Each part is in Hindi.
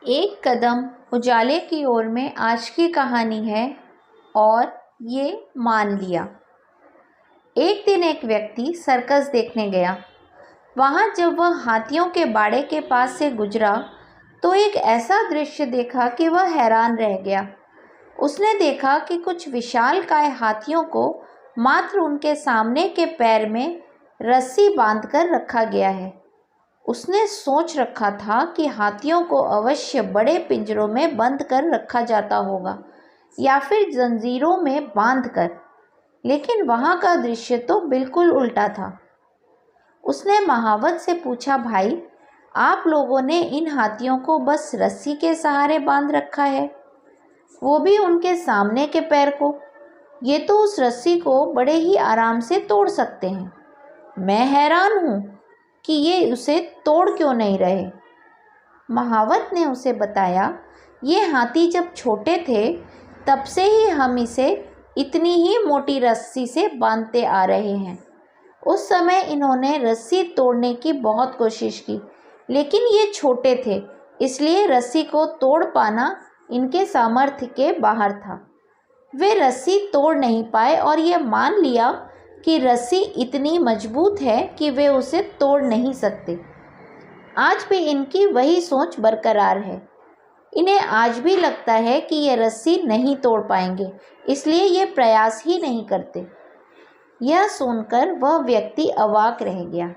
एक कदम उजाले की ओर में आज की कहानी है और ये मान लिया। एक दिन एक व्यक्ति सर्कस देखने गया। वहाँ जब वह हाथियों के बाड़े के पास से गुजरा तो एक ऐसा दृश्य देखा कि वह हैरान रह गया। उसने देखा कि कुछ विशालकाय हाथियों को मात्र उनके सामने के पैर में रस्सी बांधकर रखा गया है। उसने सोच रखा था कि हाथियों को अवश्य बड़े पिंजरों में बंद कर रखा जाता होगा या फिर जंजीरों में बांधकर, लेकिन वहाँ का दृश्य तो बिल्कुल उल्टा था। उसने महावत से पूछा, भाई, आप लोगों ने इन हाथियों को बस रस्सी के सहारे बांध रखा है, वो भी उनके सामने के पैर को। ये तो उस रस्सी को बड़े ही आराम से तोड़ सकते हैं। मैं हैरान हूँ कि ये उसे तोड़ क्यों नहीं रहे। महावत ने उसे बताया, ये हाथी जब छोटे थे तब से ही हम इसे इतनी ही मोटी रस्सी से बांधते आ रहे हैं। उस समय इन्होंने रस्सी तोड़ने की बहुत कोशिश की, लेकिन ये छोटे थे, इसलिए रस्सी को तोड़ पाना इनके सामर्थ्य के बाहर था। वे रस्सी तोड़ नहीं पाए और ये मान लिया कि रस्सी इतनी मजबूत है कि वे उसे तोड़ नहीं सकते। आज भी इनकी वही सोच बरकरार है। इन्हें आज भी लगता है कि ये रस्सी नहीं तोड़ पाएंगे, इसलिए ये प्रयास ही नहीं करते। यह सुनकर वह व्यक्ति अवाक रह गया।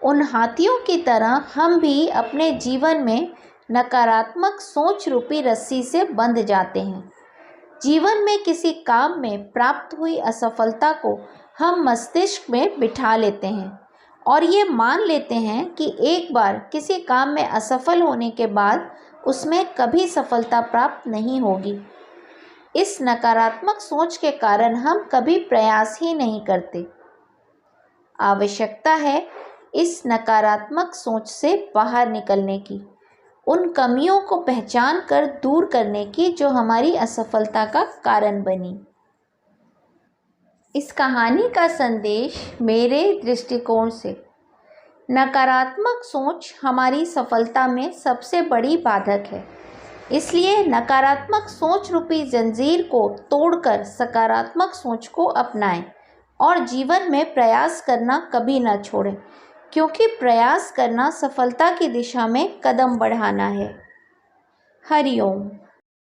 उन हाथियों की तरह हम भी अपने जीवन में नकारात्मक सोच रूपी रस्सी से बंध जाते हैं। जीवन में किसी काम में प्राप्त हुई असफलता को हम मस्तिष्क में बिठा लेते हैं और ये मान लेते हैं कि एक बार किसी काम में असफल होने के बाद उसमें कभी सफलता प्राप्त नहीं होगी। इस नकारात्मक सोच के कारण हम कभी प्रयास ही नहीं करते। आवश्यकता है इस नकारात्मक सोच से बाहर निकलने की, उन कमियों को पहचान कर दूर करने की जो हमारी असफलता का कारण बनी। इस कहानी का संदेश मेरे दृष्टिकोण से, नकारात्मक सोच हमारी सफलता में सबसे बड़ी बाधक है। इसलिए नकारात्मक सोच रूपी जंजीर को तोड़कर सकारात्मक सोच को अपनाएं और जीवन में प्रयास करना कभी न छोड़ें, क्योंकि प्रयास करना सफलता की दिशा में कदम बढ़ाना है। हरि ओम।